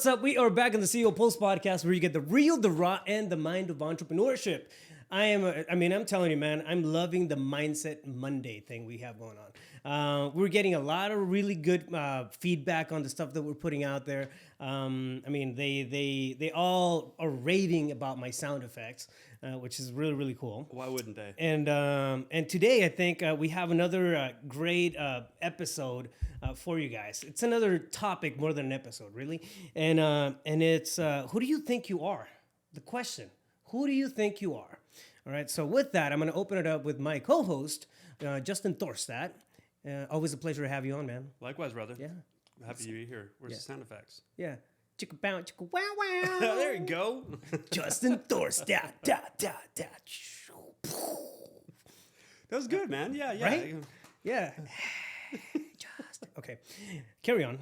what's up? We are back in the CEO Pulse podcast where you get the real, the raw, and the mind of entrepreneurship. I'm telling you, man, I'm loving the Mindset Monday thing we have going on. We're getting a lot of really good feedback on the stuff that we're putting out there. They all are raving about my sound effects, which is really, really cool. Why wouldn't they? And today, I think we have another great episode for you guys. It's another topic more than an episode, really. And it's who do you think you are? The question: who do you think you are? All right. So with that, I'm going to open it up with my co-host, Justin Thorstad. Always a pleasure to have you on, man. Likewise, brother. Yeah. Happy to be here. Where's the sound effects? Yeah. Chicka bow, chicka wow wow. There you go. Justin Thorstad. Da da da. That was good, man. Yeah. Right? Yeah. Okay. Carry on.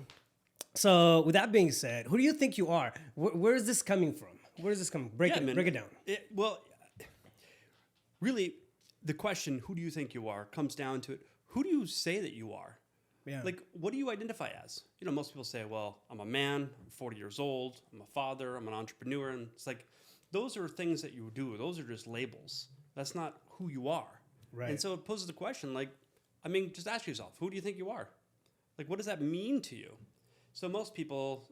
So with that being said, who do you think you are? Where is this coming from? Where is this coming? Break it down. Really, the question, who do you think you are, comes down to it. Who do you say that you are? Yeah. Like, what do you identify as? You know, most people say, well, I'm a man, I'm 40 years old, I'm a father, I'm an entrepreneur. And it's like, those are things that you do. Those are just labels. That's not who you are. Right. And so it poses the question, just ask yourself, who do you think you are? Like, what does that mean to you? So most people,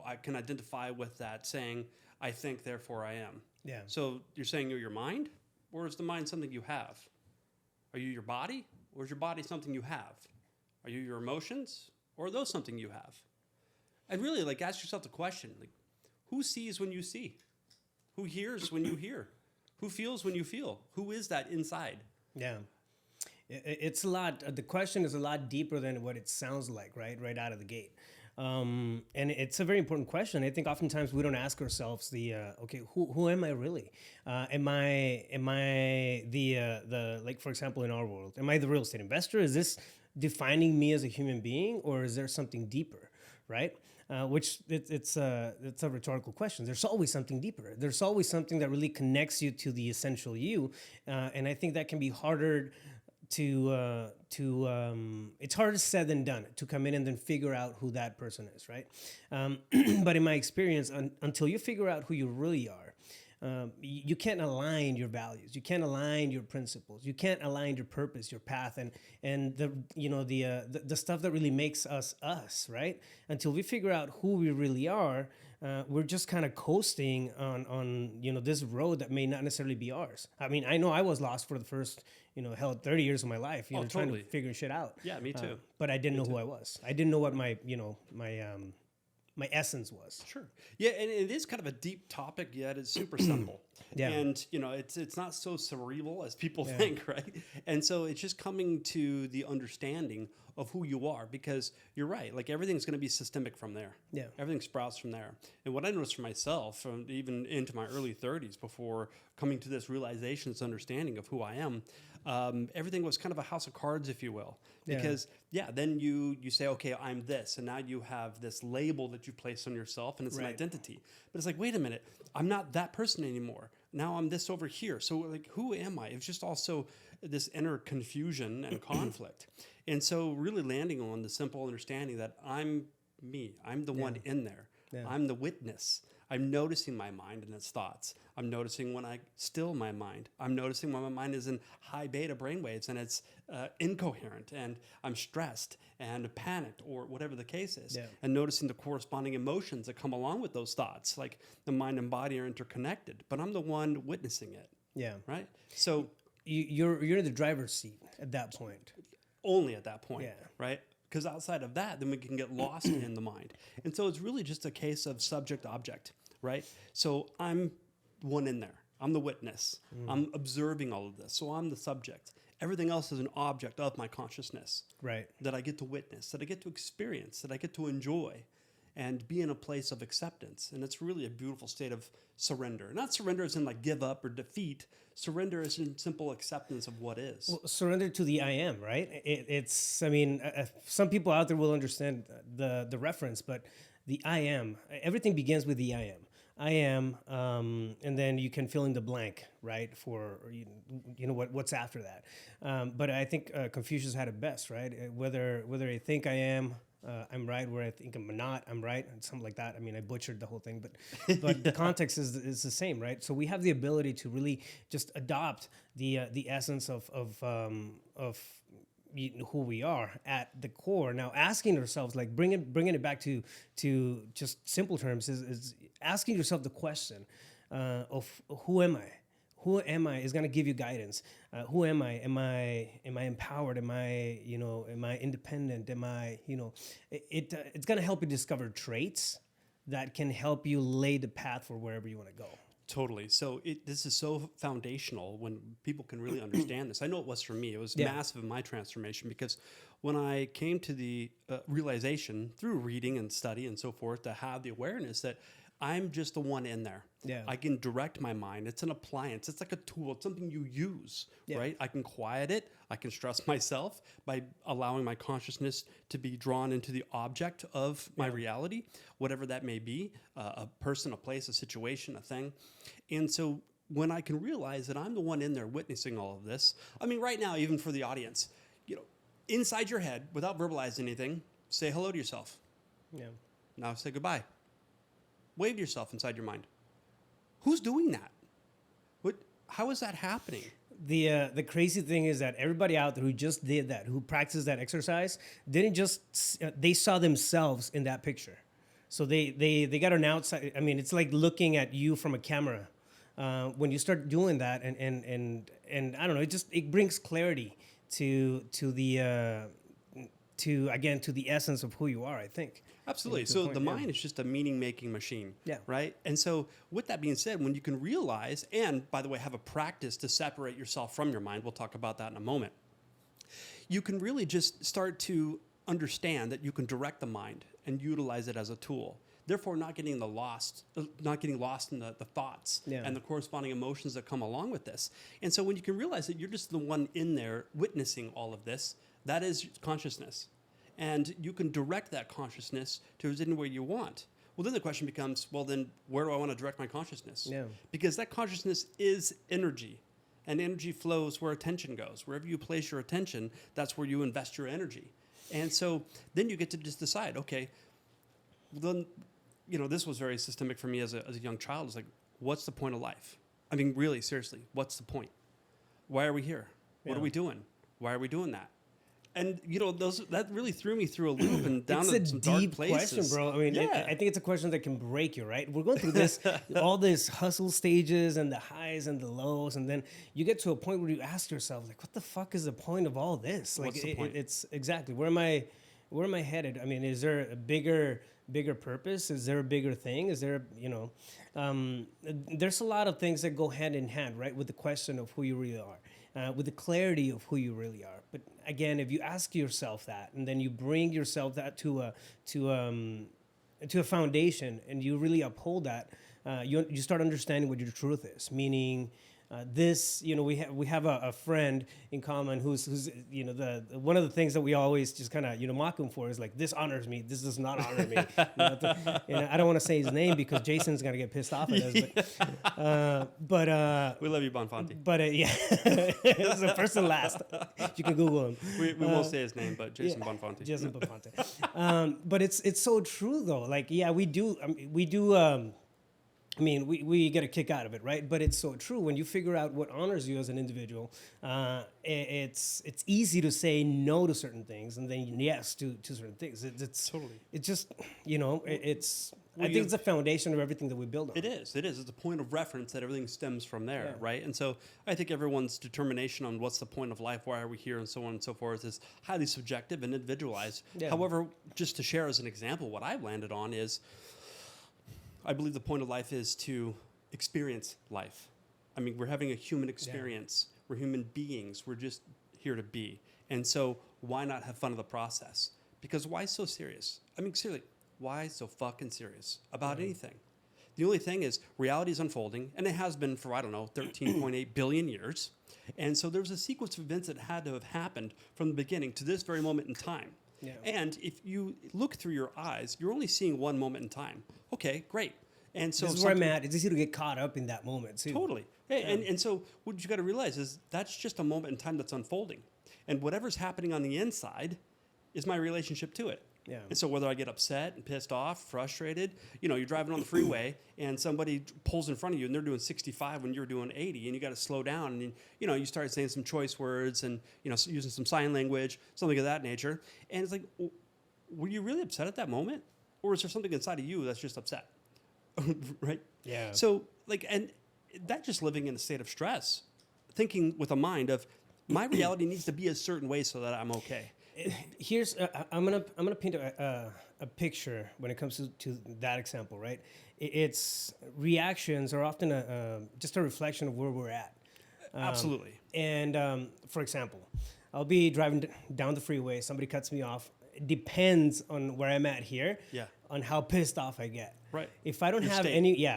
I can identify with that saying, I think, therefore I am. Yeah. So you're saying you're your mind? Or is the mind something you have? Are you your body? Or is your body something you have? Are you your emotions? Or are those something you have? And really, ask yourself the question, who sees when you see? Who hears when you hear? Who feels when you feel? Who is that inside? Yeah. It's a lot. The question is a lot deeper than what it sounds like, right out of the gate. And it's a very important question. I think oftentimes we don't ask ourselves who am I really? Am I the for example, in our world, am I the real estate investor? Is this defining me as a human being, or is there something deeper, right? It's a rhetorical question. There's always something deeper. There's always something that really connects you to the essential you, and I think that can be harder it's harder said than done to come in and then figure out who that person is, right? But in my experience, until you figure out who you really are, you can't align your values, you can't align your principles, you can't align your purpose, your path, and the stuff that really makes us us, right? Until we figure out who we really are, we're just kind of coasting on this road that may not necessarily be ours. I mean, I know I was lost for the first 30 years of my life, trying to figure shit out. Yeah, me too. But I didn't know who I was. I didn't know what my my essence was. Sure. Yeah, and it is kind of a deep topic, yet it's super simple. Yeah. And, it's not so cerebral as people think, right? And so it's just coming to the understanding of who you are, because you're right. Everything's going to be systemic from there. Yeah. Everything sprouts from there. And what I noticed for myself, from even into my early 30s, before coming to this realization, this understanding of who I am, everything was kind of a house of cards, if you will. Because, then you say, okay, I'm this. And now you have this label that you place on yourself, and it's an identity. But it's like, wait a minute, I'm not that person anymore. Now I'm this over here. So, who am I? It's just also this inner confusion and conflict. And so really landing on the simple understanding that I'm me. I'm the one in there. Yeah. I'm the witness. I'm noticing my mind and its thoughts. I'm noticing when I still my mind. I'm noticing when my mind is in high beta brainwaves and it's incoherent and I'm stressed and panicked or whatever the case is. Yeah. And noticing the corresponding emotions that come along with those thoughts. Like the mind and body are interconnected, but I'm the one witnessing it. Yeah. Right? So you're in the driver's seat at that point. Only at that point, right? Because outside of that, then we can get lost in the mind. And so it's really just a case of subject-object, right? So I'm one in there. I'm the witness. I'm observing all of this. So I'm the subject. Everything else is an object of my consciousness. Right. That I get to witness, that I get to experience, that I get to enjoy, and be in a place of acceptance. And it's really a beautiful state of surrender. Not surrender as in give up or defeat. Surrender is in simple acceptance of what is. Well, surrender to the I am, right? Some people out there will understand the reference, but the I am, everything begins with the I am. I am, and then you can fill in the blank, right? For what's after that. But I think Confucius had it best, right? Whether I think I am, I'm right, where I think I'm not, I'm right, and something like that. I mean, I butchered the whole thing, but the context is the same, right? So we have the ability to really just adopt the essence of who we are at the core. Now, asking ourselves, like bringing it back to just simple terms, is asking yourself the question of who am I? Who am I is going to give you guidance. Who am I? Am I empowered? Am I independent? Am I it's going to help you discover traits that can help you lay the path for wherever you want to go. Totally. So this is so foundational when people can really understand this. I know it was for me. It was massive in my transformation, because when I came to the realization through reading and study and so forth, to have the awareness that I'm just the one in there. Yeah. I can direct my mind. It's an appliance. It's like a tool. It's something you use, right? I can quiet it. I can stress myself by allowing my consciousness to be drawn into the object of my reality, whatever that may be, a person, a place, a situation, a thing. And so when I can realize that I'm the one in there witnessing all of this, I mean, right now, even for the audience, inside your head, without verbalizing anything, say hello to yourself. Yeah. Now say goodbye. Wave to yourself inside your mind. Who's doing that? How is that happening? The crazy thing is that everybody out there who just did that, who practiced that exercise, didn't just they saw themselves in that picture. So they got an outside. I mean, it's like looking at you from a camera. When you start doing that, and I don't know, it brings clarity to the essence of who you are, I think. Absolutely. So the mind is just a meaning-making machine, right? And so with that being said, when you can realize, and by the way, have a practice to separate yourself from your mind, we'll talk about that in a moment, you can really just start to understand that you can direct the mind and utilize it as a tool. Therefore, not getting lost in the thoughts and the corresponding emotions that come along with this. And so when you can realize that you're just the one in there witnessing all of this, that is consciousness. And you can direct that consciousness to anywhere you want. Well, then the question becomes, well, then where do I want to direct my consciousness? Yeah. Because that consciousness is energy. And energy flows where attention goes. Wherever you place your attention, that's where you invest your energy. And so then you get to just decide, okay, then, this was very systemic for me as a young child. It's like, what's the point of life? I mean, really, seriously, what's the point? Why are we here? What are we doing? Why are we doing that? And that really threw me through a loop and down to some dark places. It's a deep question, bro. I mean, I think it's a question that can break you, right? We're going through this, all this hustle stages and the highs and the lows, and then you get to a point where you ask yourself, like, what the fuck is the point of all this? Like, what's the point? It's exactly where am I headed? I mean, is there a bigger purpose? Is there a bigger thing? Is there, there's a lot of things that go hand in hand, right, with the question of who you really are. With the clarity of who you really are. But again, if you ask yourself that, and then you bring yourself that to a foundation, and you really uphold that, you start understanding what your truth is. Meaning, we have a friend in common who's the one of the things that we always just kind of mock him for is like, this honors me, this does not honor me. And I don't want to say his name because Jason's gonna get pissed off at us. But we love you, Bonfanti. But it's the first and last. You can Google him. We won't say his name, but Jason Bonfanti. Jason Bonfanti. But it's so true though. Like, we do. We get a kick out of it, right? But it's so true. When you figure out what honors you as an individual, it's easy to say no to certain things and then yes to certain things. It's totally. It's just I think it's the foundation of everything that we build on. It is. It's a point of reference that everything stems from there, right? And so I think everyone's determination on what's the point of life, why are we here, and so on and so forth is highly subjective and individualized. Yeah. However, just to share as an example, what I've landed on is, I believe the point of life is to experience life. I mean, we're having a human experience. Yeah. We're human beings. We're just here to be. And so why not have fun of the process? Because why so serious? I mean, seriously, why so fucking serious about anything? The only thing is reality is unfolding, and it has been for, 13.8 billion years. And so there's a sequence of events that had to have happened from the beginning to this very moment in time. Yeah. And if you look through your eyes, you're only seeing one moment in time. Okay, great. And so this is where I'm at. It's easy to get caught up in that moment too. Totally. Hey, and so what you got to realize is that's just a moment in time that's unfolding. And whatever's happening on the inside is my relationship to it. Yeah. And so whether I get upset and pissed off, frustrated, you're driving on the freeway and somebody pulls in front of you and they're doing 65 when you're doing 80 and you got to slow down. And, you start saying some choice words and, using some sign language, something of that nature. And it's like, were you really upset at that moment? Or is there something inside of you that's just upset? Right? Yeah. So and that just living in a state of stress, thinking with a mind of my reality needs to be a certain way so that I'm okay. Here's I'm gonna paint a picture when it comes to that example, right? It's reactions are often just a reflection of where we're at. Absolutely. And for example, I'll be driving down the freeway. Somebody cuts me off. It depends on where I'm at here. Yeah. On how pissed off I get. Right. If I don't have any,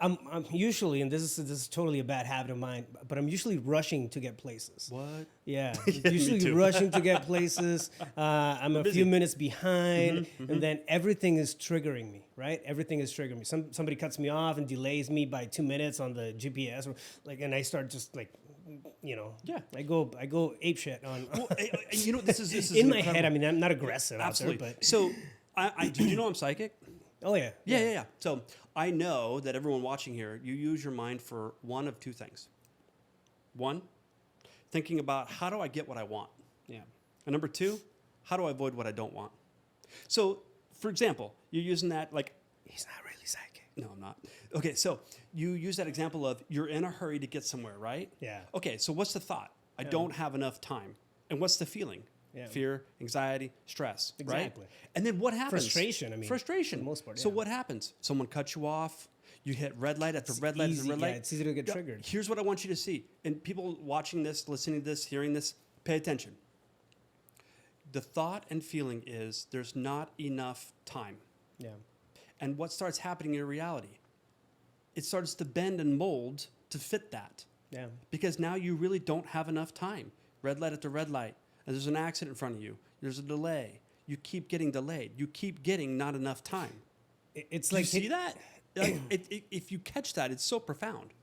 I'm usually, and this is totally a bad habit of mine, but I'm usually rushing to get places. What? Yeah, Yeah, usually rushing to get places. I'm a few minutes behind, and then everything is triggering me. Right, everything is triggering me. Somebody cuts me off and delays me by 2 minutes on the GPS, and I start just I go ape shit on. Well, this is in my head. I mean, I'm not aggressive Absolutely. out there, but so did you know I'm psychic? Oh yeah. Yeah. So I know that everyone watching here, you use your mind for one of two things. One, thinking about how do I get what I want? Yeah. And number two, how do I avoid what I don't want? So, for example, you're using that He's not really psychic. no, I'm not. Okay, so you use that example of you're in a hurry to get somewhere, right? Yeah. Okay, so what's the thought? I don't have enough time. And what's the feeling? Yeah. Fear, anxiety, stress, Exactly. right? And then what happens? Frustration, I mean, Frustration. for the most part, So yeah. what happens? Someone cuts you off. You hit red light after red light after red light. Yeah, it's easy to get triggered. Here's what I want you to see. And people watching this, listening to this, hearing this, pay attention. The thought and feeling is there's not enough time. Yeah. And what starts happening in your reality? It starts to bend and mold to fit that. Yeah. Because now you really don't have enough time. Red light after red light. And there's an accident in front of you. There's a delay. You keep getting delayed. You keep getting not enough time. It's Do like you see that? If you catch that, it's so profound.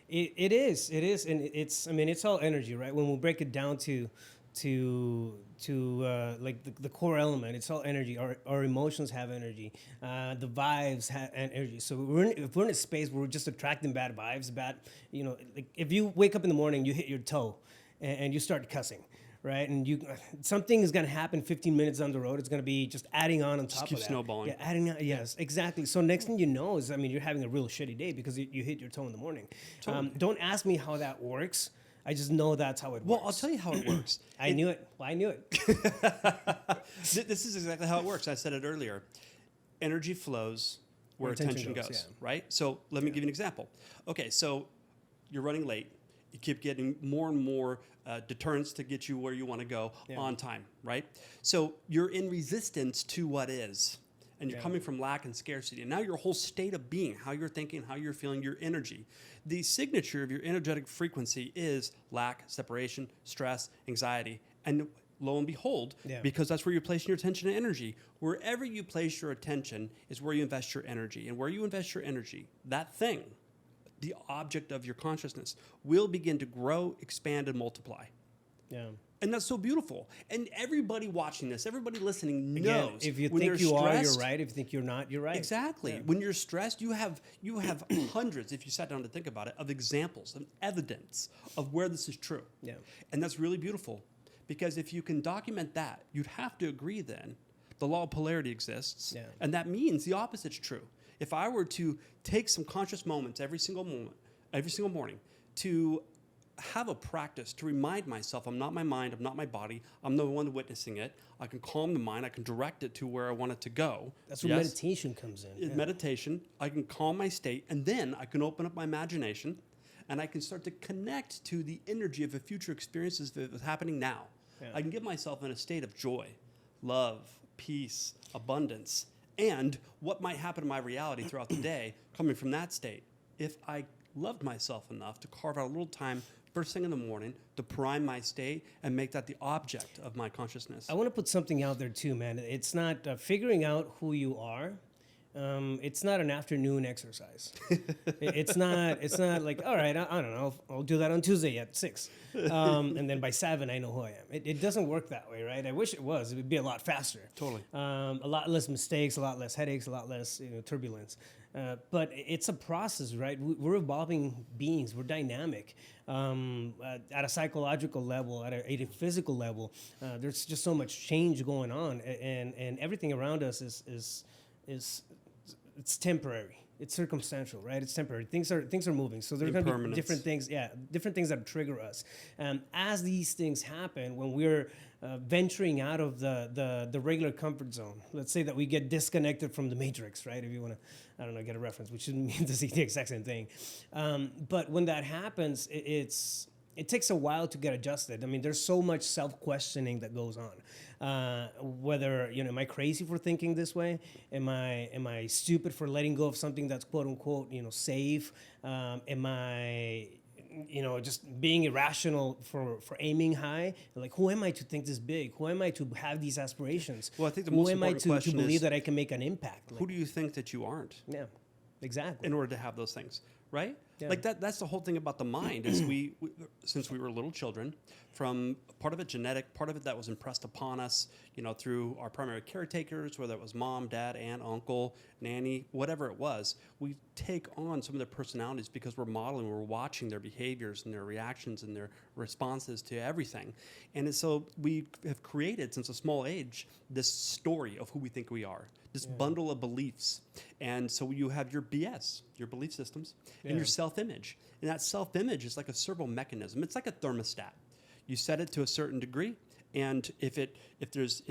It is, and it's all energy, right? When we break it down to the core element, it's all energy. Our emotions have energy. The vibes have energy. So if we're in a space where we're just attracting bad vibes, if you wake up in the morning, you hit your toe, and you start cussing. Right, and something is going to happen 15 minutes down the road. It's going to be just adding on top of that. Keep snowballing. Yeah, adding on. Yes, exactly. So next thing you know is, you're having a real shitty day because you hit your toe in the morning. Totally. Don't ask me how that works. I just know that's how it works. Well, I'll tell you how it works. I knew it. Well, I knew it. This is exactly how it works. I said it earlier. Energy flows where attention goes, yeah. right? So let me give you an example. Okay, so you're running late. You keep getting more and more deterrents to get you where you want to go on time, right? So you're in resistance to what is, and you're coming from lack and scarcity. And now your whole state of being, how you're thinking, how you're feeling, your energy, the signature of your energetic frequency is lack, separation, stress, anxiety. And lo and behold, because that's where you're placing your attention and energy, wherever you place your attention is where you invest your energy. And where you invest your energy, that thing, the object of your consciousness, will begin to grow, expand, and multiply. Yeah. And that's so beautiful. And everybody watching this, everybody listening knows. Again, if you when think you are, you're stressed, right. If you think you're not, you're right. Exactly. Yeah. When you're stressed, you have hundreds, if you sat down to think about it, of examples and evidence of where this is true. Yeah. And that's really beautiful. Because if you can document that, you'd have to agree then the law of polarity exists. Yeah. And that means the opposite's true. If I were to take some conscious moments every single morning, to have a practice to remind myself I'm not my mind, I'm not my body, I'm the one witnessing it. I can calm the mind, I can direct it to where I want it to go. That's where meditation comes in. Meditation, I can calm my state, and then I can open up my imagination, and I can start to connect to the energy of the future experiences that is happening now. Yeah. I can get myself in a state of joy, love, peace, abundance, and what might happen in my reality throughout the day coming from that state. If I loved myself enough to carve out a little time first thing in the morning to prime my state and make that the object of my consciousness. I want to put something out there too, man. It's not figuring out who you are. it's not an afternoon exercise. It's not. It's not like, all right, I don't know. I'll do that on Tuesday at 6, and then by 7 I know who I am. It doesn't work that way, right? I wish it was. It would be a lot faster. Totally. A lot less mistakes, a lot less headaches, a lot less turbulence. But it's a process, right? We're evolving beings. We're dynamic. At a psychological level, at a physical level, there's just so much change going on, and everything around us is it's temporary. It's circumstantial, right? It's temporary. Things are moving. So there's going to be different things, different things that trigger us. As these things happen, when we're venturing out of the regular comfort zone, let's say that we get disconnected from the matrix, right? If you want to, I don't know, get a reference, which shouldn't mean to see the exact same thing. But when that happens, it takes a while to get adjusted. I mean, there's so much self-questioning that goes on. Whether, am I crazy for thinking this way? Am I stupid for letting go of something that's quote unquote, safe? Am I, just being irrational for aiming high? Like, who am I to think this big? Who am I to have these aspirations? Well, I think the most important question to believe that I can make an impact? Who do you think that you aren't? Yeah, exactly. In order to have those things, right? Yeah. Like that's the whole thing about the mind is we since we were little children, from part of it genetic, part of it that was impressed upon us, through our primary caretakers, whether it was mom, dad, aunt, uncle, nanny, whatever it was, we take on some of their personalities because we're modeling, we're watching their behaviors and their reactions and their responses to everything. And so we have created, since a small age, this story of who we think we are, this bundle of beliefs. And so you have your BS, your belief systems, and your self-image. And that self-image is like a servo mechanism. It's like a thermostat. You set it to a certain degree, and if it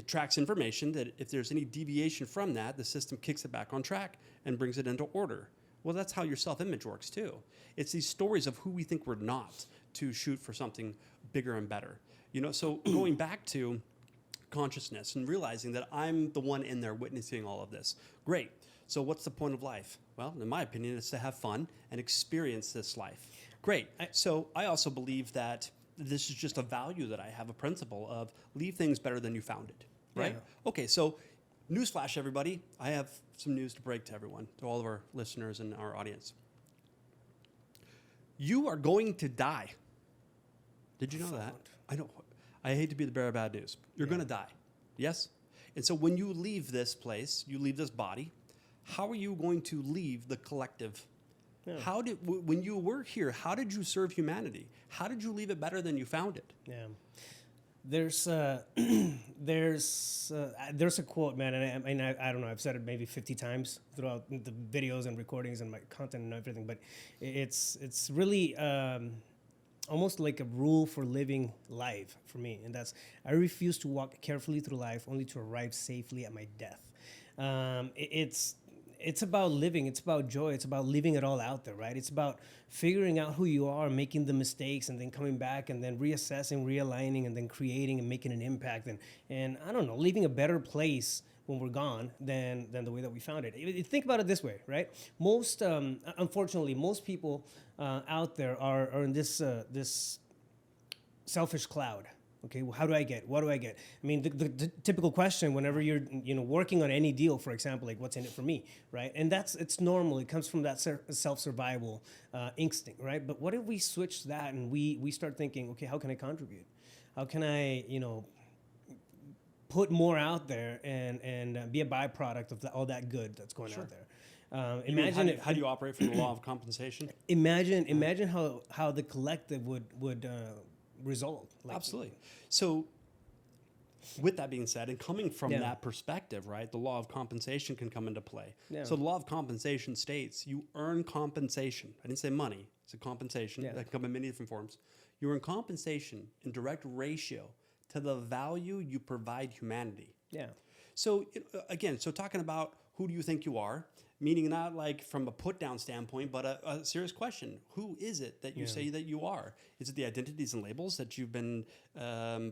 tracks information that if there's any deviation from that, the system kicks it back on track and brings it into order. Well, that's how your self-image works too. It's these stories of who we think we're not to shoot for something bigger and better. So going back to consciousness and realizing that I'm the one in there witnessing all of this. Great. So what's the point of life? Well, in my opinion, it's to have fun and experience this life. Great. So I also believe that this is just a value that I have, a principle of leave things better than you found it, right? Yeah. Okay, so newsflash, everybody. I have some news to break to everyone, to all of our listeners and our audience. You are going to die. Did you know that? I know. I hate to be the bearer of bad news. You're going to die. Yes? And so when you leave this place, you leave this body, how are you going to leave the collective? Yeah. When you were here, how did you serve humanity? How did you leave it better than you found it? Yeah. There's a quote, man, and I don't know, I've said it maybe 50 times throughout the videos and recordings and my content and everything, but it's really almost like a rule for living life for me, and that's I refuse to walk carefully through life only to arrive safely at my death. It's about living. It's about joy. It's about leaving it all out there, right? It's about figuring out who you are, making the mistakes, and then coming back and then reassessing, realigning, and then creating and making an impact. And I don't know, leaving a better place when we're gone than the way that we found it. Think about it this way, right? Unfortunately, most people out there are in this selfish cloud. Okay, well, how do I get? What do I get? I mean, the typical question whenever you're working on any deal, for example, like what's in it for me, right? And it's normal. It comes from that self-survival instinct, right? But what if we switch that and we start thinking, okay, how can I contribute? How can I, put more out there and be a byproduct of all that good that's going out there? Imagine how do you operate from the law of compensation? Imagine how the collective would result. Absolutely. So with that being said, and coming from that perspective, right, the law of compensation can come into play. Yeah. So the law of compensation states you earn compensation. I didn't say money. It's a compensation that can come in many different forms. You earn compensation in direct ratio to the value you provide humanity. Yeah. So again, talking about who do you think you are, meaning not like from a put-down standpoint, but a serious question. Who is it that you say that you are? Is it the identities and labels that you've been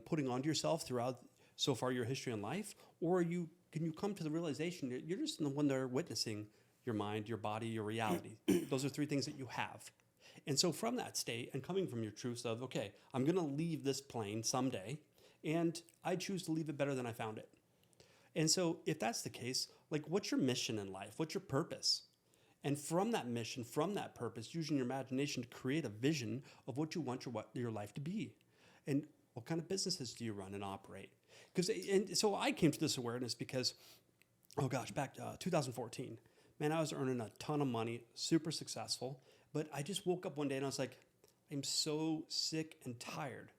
putting onto yourself throughout so far your history in life? Or can you come to the realization that you're just the one that are witnessing your mind, your body, your reality? Those are three things that you have. And so from that state and coming from your truths of, okay, I'm going to leave this plane someday, and I choose to leave it better than I found it. And so if that's the case, like, what's your mission in life? What's your purpose? And from that mission, from that purpose, using your imagination to create a vision of what you want your life to be. And what kind of businesses do you run and operate? And so I came to this awareness because, oh gosh, back 2014, man, I was earning a ton of money, super successful. But I just woke up one day and I was like, I'm so sick and tired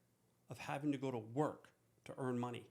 of having to go to work to earn money.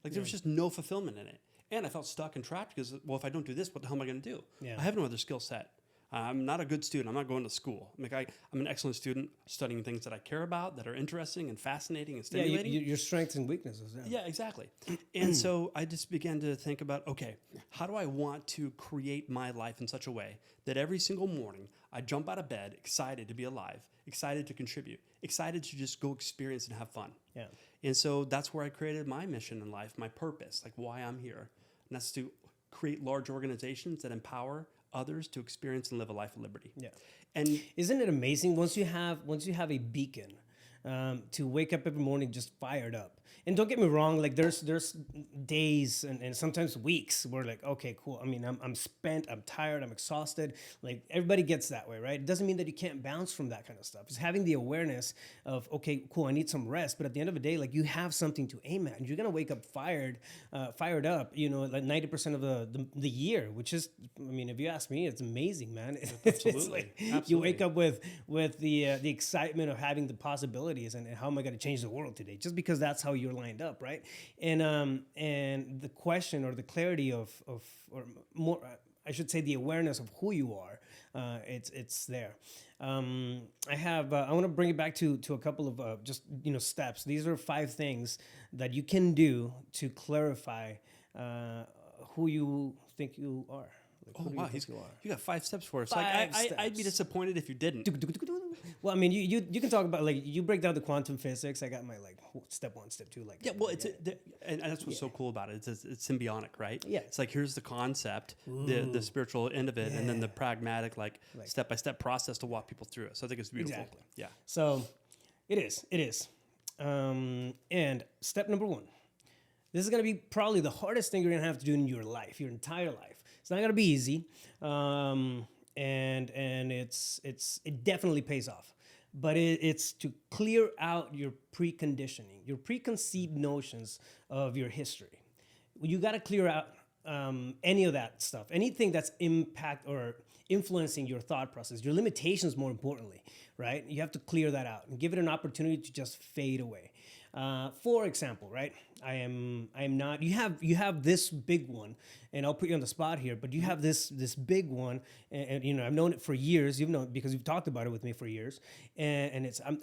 Like there was just no fulfillment in it. And I felt stuck and trapped because, well, if I don't do this, what the hell am I going to do? Yeah. I have no other skill set. I'm not a good student. I'm not going to school. I'm an excellent student studying things that I care about, that are interesting and fascinating and stimulating. Yeah, your strengths and weaknesses. Yeah, exactly. And so I just began to think about, okay, how do I want to create my life in such a way that every single morning I jump out of bed excited to be alive, excited to contribute, excited to just go experience and have fun. Yeah. And so that's where I created my mission in life, my purpose, like why I'm here. And that's to create large organizations that empower others to experience and live a life of liberty. Yeah. And isn't it amazing once you have a beacon to wake up every morning just fired up? And don't get me wrong, like there's days and sometimes weeks where like, okay, cool. I mean, I'm spent, I'm tired, I'm exhausted. Like everybody gets that way, right? It doesn't mean that you can't bounce from that kind of stuff. It's having the awareness of, okay, cool, I need some rest. But at the end of the day, like you have something to aim at. And you're gonna wake up fired up, you know, like 90% of the year, which is, I mean, if you ask me, it's amazing, man. Absolutely. It's like you wake up with the excitement of having the possibilities and how am I gonna change the world today? Just because that's how you're lined up, right? And the question or the clarity of or more, I should say, the awareness of who you are, it's there. I want to bring it back to a couple of just steps. These are 5 things that you can do to clarify who you think you are. Like, oh wow, you got 5 steps for us. Like I'd be disappointed if you didn't. Well, I mean, you can talk about, like, you break down the quantum physics. I got my like step 1, step 2, like yeah. Well, and that's what's so cool about it. It's symbiotic, right? Yeah. It's like here's the concept, the spiritual end of it, and then the pragmatic, like step by step process to walk people through it. So I think it's beautiful. Exactly. Yeah. So it is. And step number 1. This is gonna be probably the hardest thing you're gonna have to do in your life, your entire life. It's not gonna be easy, and it definitely pays off. But it's to clear out your preconditioning, your preconceived notions of your history. You got to clear out any of that stuff, anything that's impact or influencing your thought process, your limitations, more importantly, right? You have to clear that out and give it an opportunity to just fade away. For example, right? I am not. You have this big one, and I'll put you on the spot here. But you have this big one, and I've known it for years. You've known because you've talked about it with me for years, and it's I'm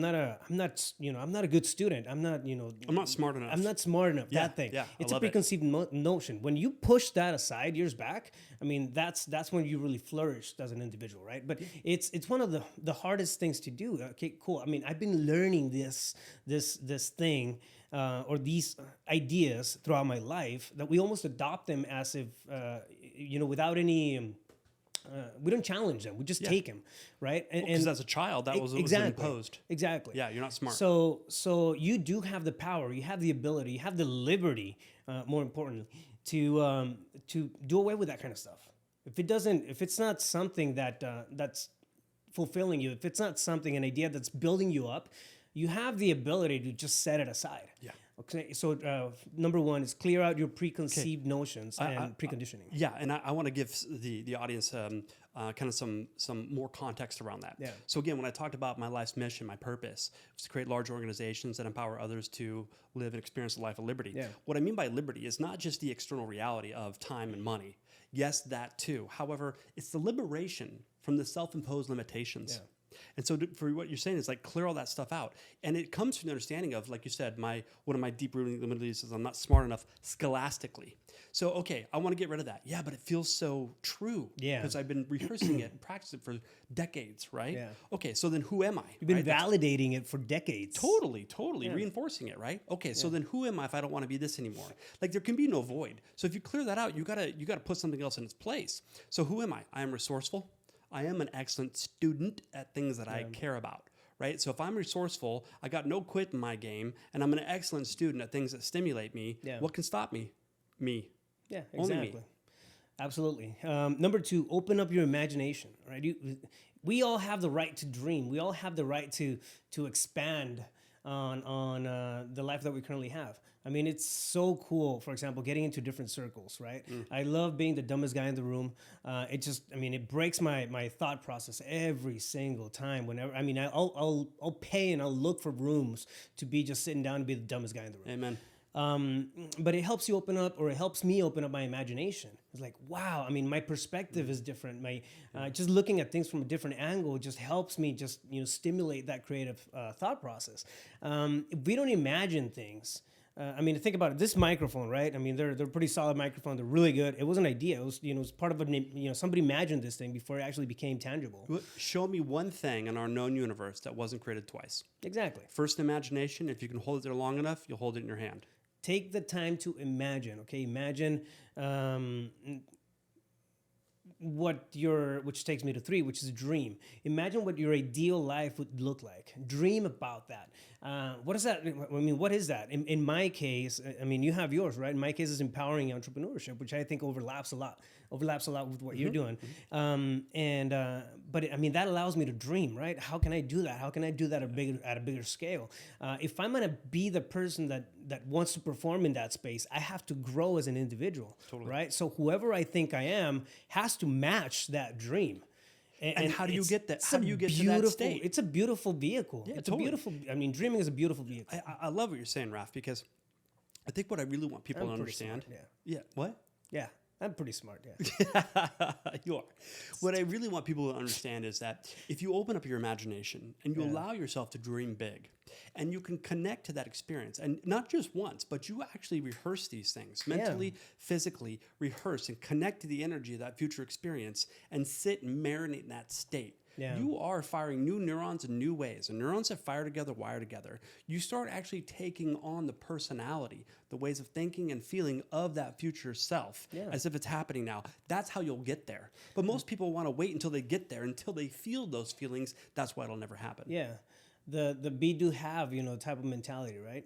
not a good student. I'm not smart enough. I'm not smart enough. Yeah, that thing. Yeah, it's a preconceived notion. When you push that aside years back, I mean that's when you really flourished as an individual, right? But it's one of the hardest things to do. Okay, cool. I mean, I've been learning this thing. Or these ideas throughout my life that we almost adopt them as if, without any, we don't challenge them. We just take them, right? Because as a child, that was imposed. Exactly. Yeah, you're not smart. So you do have the power, you have the ability, you have the liberty, more importantly, to do away with that kind of stuff. If it's not something that's fulfilling you, if it's not something, an idea that's building you up, you have the ability to just set it aside. Yeah. Okay. So number 1 is clear out your preconceived notions and preconditioning. Yeah, and I want to give the audience kind of some more context around that. Yeah. So again, when I talked about my life's mission, my purpose was to create large organizations that empower others to live and experience a life of liberty. Yeah. What I mean by liberty is not just the external reality of time and money. Yes, that too. However, it's the liberation from the self-imposed limitations. Yeah. And so for what you're saying is like clear all that stuff out. And it comes from the understanding of, like you said, one of my deep-rooted limitations is I'm not smart enough scholastically. So, okay, I want to get rid of that. Yeah, but it feels so true. Yeah. Because I've been rehearsing it and practicing it for decades, right? Yeah. Okay, so then who am I? You've been validating it for decades. Totally, reinforcing it, right? Okay, so then who am I if I don't want to be this anymore? Like there can be no void. So if you clear that out, you gotta put something else in its place. So who am I? I am resourceful. I am an excellent student at things that I care about, right? So if I'm resourceful, I got no quit in my game, and I'm an excellent student at things that stimulate me, what can stop me? Me. Yeah, exactly. Only me. Absolutely. Number two, open up your imagination. Right? We all have the right to dream. We all have the right to expand on the life that we currently have. I mean, it's so cool. For example, getting into different circles. Right? I love being the dumbest guy in the room. It just, I mean, it breaks my thought process every single time. Whenever, I mean, I'll pay and I'll look for rooms to be just sitting down and be the dumbest guy in the room. Amen. But it helps you open up, or it helps me open up my imagination. It's like, wow, I mean, my perspective is different. My just looking at things from a different angle just helps me just, stimulate that creative thought process. If we don't imagine things, I mean, think about it. This microphone, right? I mean, they're pretty solid microphone. They're really good. It was an idea. It was, it was part of a, somebody imagined this thing before it actually became tangible. Show me one thing in our known universe that wasn't created twice. Exactly. First, imagination. If you can hold it there long enough, you'll hold it in your hand. Take the time to imagine, okay? Imagine which takes me to three, which is a dream. Imagine what your ideal life would look like. Dream about that. What is that? I mean, what is that? In my case, I mean, you have yours, right? In my case, it's empowering entrepreneurship, which I think overlaps a lot with what you're doing. But I mean, that allows me to dream, right? How can I do that? How can I do that at a bigger scale? If I'm gonna be the person that wants to perform in that space, I have to grow as an individual, right? So whoever I think I am has to match that dream. And how do you get that? How do you get to that state? It's a beautiful vehicle. Yeah, it's a beautiful. I mean, dreaming is a beautiful vehicle. I love what you're saying, Raf, because I think what I really want people to understand. Smart, yeah. What? Yeah. I'm pretty smart, yeah. You are. What I really want people to understand is that if you open up your imagination and you allow yourself to dream big, and you can connect to that experience, and not just once, but you actually rehearse these things mentally, physically, rehearse and connect to the energy of that future experience and sit and marinate in that state. Yeah. You are firing new neurons in new ways. And neurons that fire together, wire together. You start actually taking on the personality, the ways of thinking and feeling of that future self as if it's happening now. That's how you'll get there. But most people want to wait until they get there, until they feel those feelings. That's why it'll never happen. Yeah. The be do have, type of mentality, right?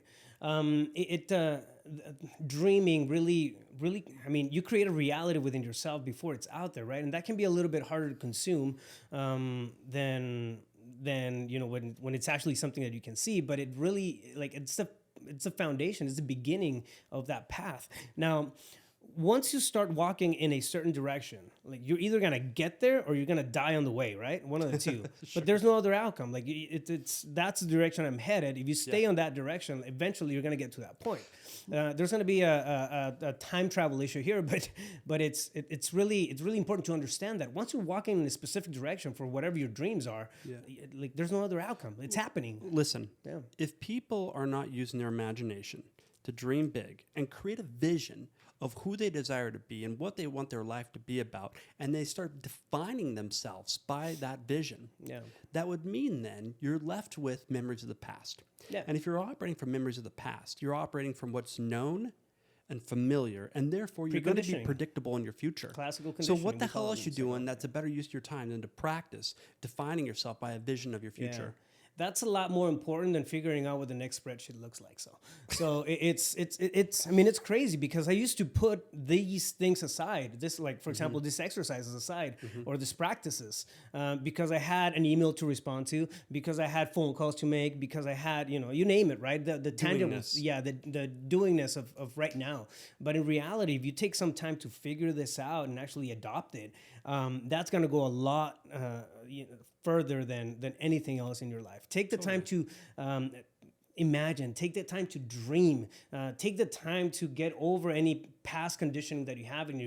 Dreaming really, I mean, you create a reality within yourself before it's out there, right? And that can be a little bit harder to consume than when it's actually something that you can see. But it really, it's the foundation, it's the beginning of that path. Now, once you start walking in a certain direction, like you're either gonna get there or you're gonna die on the way, right? One of the two. But there's no other outcome. Like that's the direction I'm headed. If you stay on that direction, eventually you're gonna get to that point. There's gonna be a time travel issue here, but it's really important to understand that once you're walking in a specific direction for whatever your dreams are, like there's no other outcome. It's happening. Listen, if people are not using their imagination to dream big and create a vision of who they desire to be and what they want their life to be about, and they start defining themselves by that vision, that would mean then you're left with memories of the past. Yeah. And if you're operating from memories of the past, you're operating from what's known and familiar, and therefore you're going to be predictable in your future. Classical conditioning. So what the hell else you doing that's a better use of your time than to practice defining yourself by a vision of your future? That's a lot more important than figuring out what the next spreadsheet looks like. So it's I mean, it's crazy because I used to put these things aside. This, like, for example, this exercises aside or these practices because I had an email to respond to, because I had phone calls to make, because I had, you name it, right? The tangibles, the doingness of right now. But in reality, if you take some time to figure this out and actually adopt it, that's going to go a lot further than anything else in your life. Take the time to imagine. Take the time to dream. Take the time to get over any past conditioning that you have in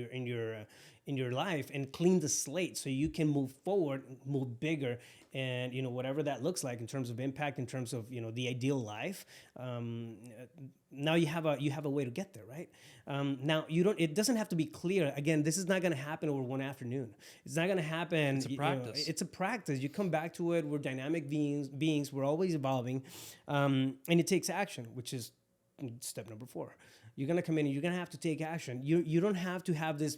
your life and clean the slate so you can move forward, move bigger, and whatever that looks like in terms of impact, in terms of the ideal life. Now you have a way to get there, right? Now it doesn't have to be clear. Again, this is not going to happen over one afternoon. It's not going to happen. It's a practice. It's a practice. You come back to it. We're dynamic beings. We're always evolving, and it takes action, which is step number 4. You're going to come in and you're going to have to take action. You don't have to have this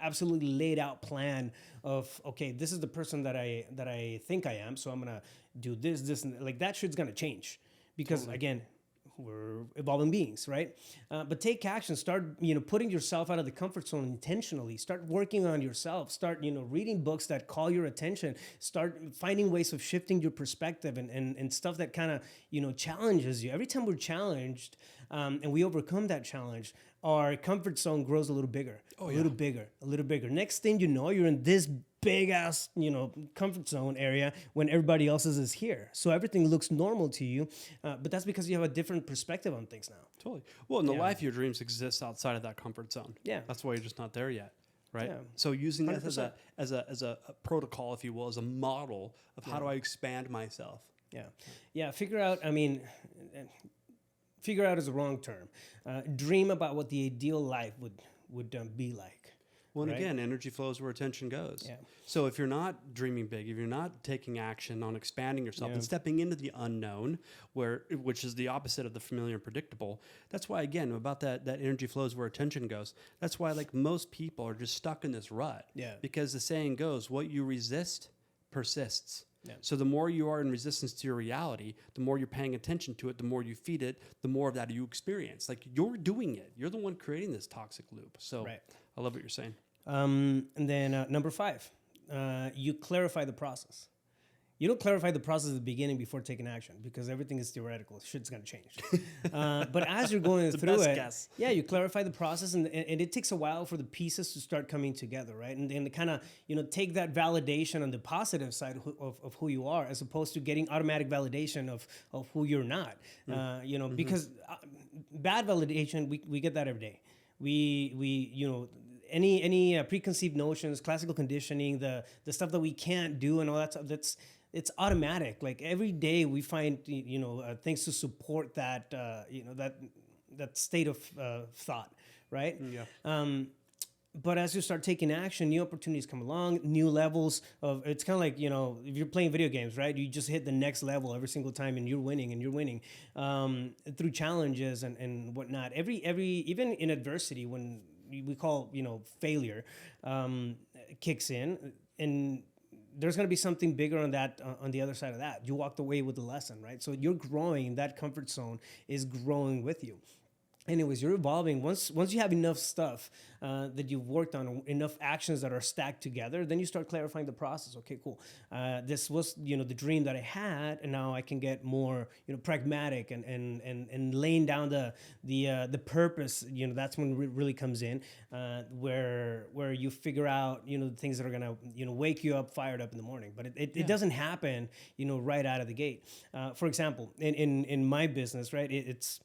absolutely laid out plan of, okay, this is the person that I think I am, so I'm gonna do this, and like that shit's gonna change because again, we're evolving beings, right? But take action. Start, putting yourself out of the comfort zone intentionally. Start working on yourself. Start, reading books that call your attention. Start finding ways of shifting your perspective and stuff that kind of, challenges you. Every time we're challenged and we overcome that challenge, our comfort zone grows a little bigger, a little bigger. Next thing you know, you're in this big ass, comfort zone area when everybody else's is here. So everything looks normal to you, but that's because you have a different perspective on things now. Totally. Well, and the life of your dreams exists outside of that comfort zone. Yeah. That's why you're just not there yet. Right. Yeah. So using that 100%. as a protocol, if you will, as a model of how do I expand myself. Yeah. Figure out is a wrong term. Dream about what the ideal life would be like. Well, and right? again, energy flows where attention goes. Yeah. So if you're not dreaming big, if you're not taking action on expanding yourself and stepping into the unknown, which is the opposite of the familiar and predictable, that's why, again, about that energy flows where attention goes. That's why, like, most people are just stuck in this rut. Yeah. Because the saying goes, what you resist persists. Yeah. So the more you are in resistance to your reality, the more you're paying attention to it, the more you feed it, the more of that you experience. Like, you're doing it. You're the one creating this toxic loop. So I love what you're saying. And then number 5, you clarify the process. You don't clarify the process at the beginning before taking action because everything is theoretical. Shit's going to change. But as you're going through it, you clarify the process and it takes a while for the pieces to start coming together, right? And kind of, take that validation on the positive side of who you are as opposed to getting automatic validation of who you're not. Because bad validation, we get that every day. We any preconceived notions, classical conditioning, the stuff that we can't do and all that stuff, it's automatic. Like every day we find, things to support that, that state of thought, right? Yeah. But as you start taking action, new opportunities come along, new levels of, it's kind of like, if you're playing video games, right? You just hit the next level every single time and you're winning through challenges and whatnot. Even in adversity, when we call, failure, kicks in, and there's going to be something bigger on that, on the other side of that. You walked away with the lesson, right? So you're growing, that comfort zone is growing with you. Anyways, you're evolving. Once you have enough stuff that you've worked on, enough actions that are stacked together, then you start clarifying the process. Okay, cool. This was the dream that I had, and now I can get more pragmatic and laying down the purpose. That's when it really comes in, where you figure out the things that are gonna wake you up, fired up in the morning. But it doesn't happen right out of the gate. For example, in my business, right, it's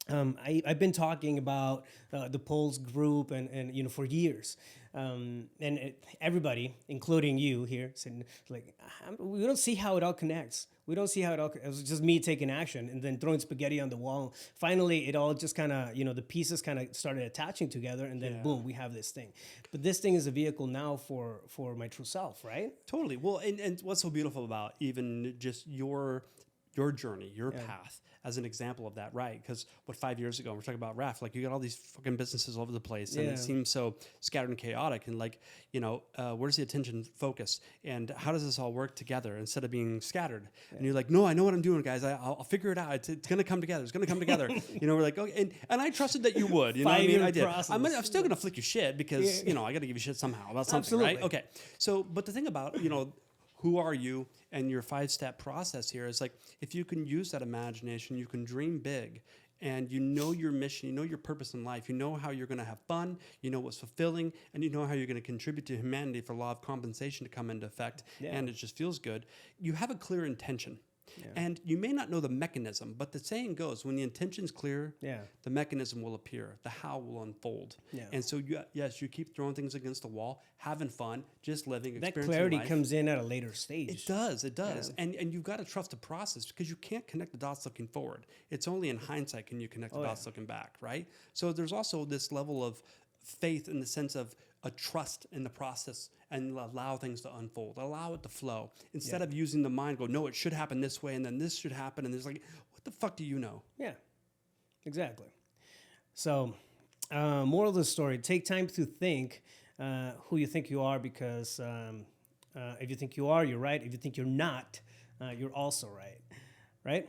I've been talking about the Pulse group and for years, and everybody, including you here, saying like, we don't see how it all connects. We don't see how it all. It was just me taking action and then throwing spaghetti on the wall. Finally, it all just kind of the pieces kind of started attaching together, and then boom, we have this thing. But this thing is a vehicle now for my true self, right? Totally. Well, and what's so beautiful about even just your journey, your path, as an example of that, right? Because 5 years ago, we're talking about RAF, like you got all these fucking businesses all over the place, and it seems so scattered and chaotic, and like, where's the attention focus, and how does this all work together instead of being scattered? And you're like, no, I know what I'm doing, guys. I'll figure it out. It's going to come together. It's going to come together. We're like, okay, and I trusted that you would. I did. I'm still going to flick your shit because I got to give you shit somehow about something, Absolutely. right? Okay. So, but the thing about who are you and your 5-step process here is like, if you can use that imagination, you can dream big, and your mission, your purpose in life, how you're going to have fun, what's fulfilling, and how you're going to contribute to humanity for law of compensation to come into effect, and it just feels good. You have a clear intention. Yeah. And you may not know the mechanism, but the saying goes, when the intention's clear, the mechanism will appear, the how will unfold. Yeah. And so, you keep throwing things against the wall, having fun, just living, experiencing life. That clarity comes in at a later stage. It does. Yeah. And you've got to trust the process because you can't connect the dots looking forward. It's only in hindsight can you connect the dots looking back, right? So there's also this level of faith in the sense of a trust in the process and allow things to unfold, allow it to flow instead of using the mind, go, no, it should happen this way. And then this should happen. And there's like, what the fuck do you know? Yeah, exactly. So moral of the story, take time to think who you think you are, because if you think you are, you're right. If you think you're not, you're also right. Right?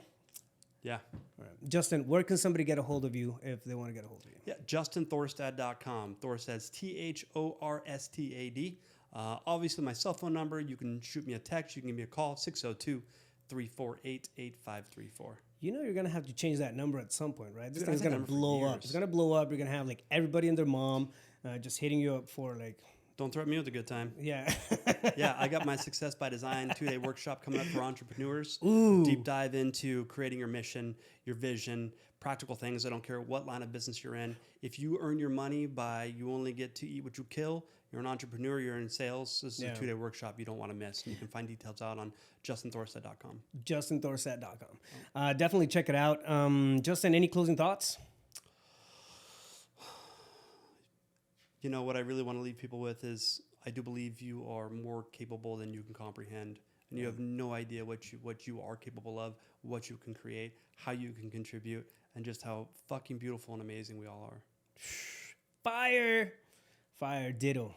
Yeah. All right. Justin, where can somebody get a hold of you if they want to get a hold of you? Yeah, JustinThorstad.com. Thorstad's THORSTAD. Obviously, my cell phone number, you can shoot me a text, you can give me a call, 602-348-8534. You know you're going to have to change that number at some point, right? This Dude, thing's I've had going to that number for blow up. years. It's going to blow up. You're going to have like everybody and their mom just hitting you up for like, Don't threaten me with a good time. yeah. Yeah, I got my Success by Design 2-day workshop coming up for entrepreneurs. Ooh. Deep dive into creating your mission, your vision, practical things. I don't care what line of business you're in. If you earn your money by you only get to eat what you kill, you're an entrepreneur, you're in sales, this is a 2-day workshop you don't want to miss. And you can find details out on JustinThorstad.com. JustinThorstad.com. Definitely check it out. Justin, any closing thoughts? You know, what I really want to leave people with is I do believe you are more capable than you can comprehend. And you have no idea what you are capable of, what you can create, how you can contribute, and just how fucking beautiful and amazing we all are. Fire. Ditto.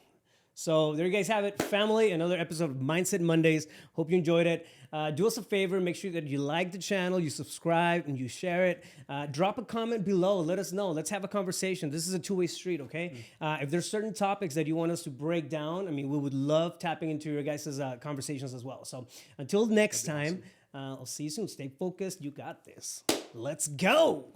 So there you guys have it, family. Another episode of Mindset Mondays. Hope you enjoyed it. Do us a favor. Make sure that you like the channel, you subscribe, and you share it. Drop a comment below. Let us know. Let's have a conversation. This is a two-way street, okay? If there's certain topics that you want us to break down, I mean, we would love tapping into your guys' conversations as well. So until next time, I'll see you soon. Stay focused. You got this. Let's go.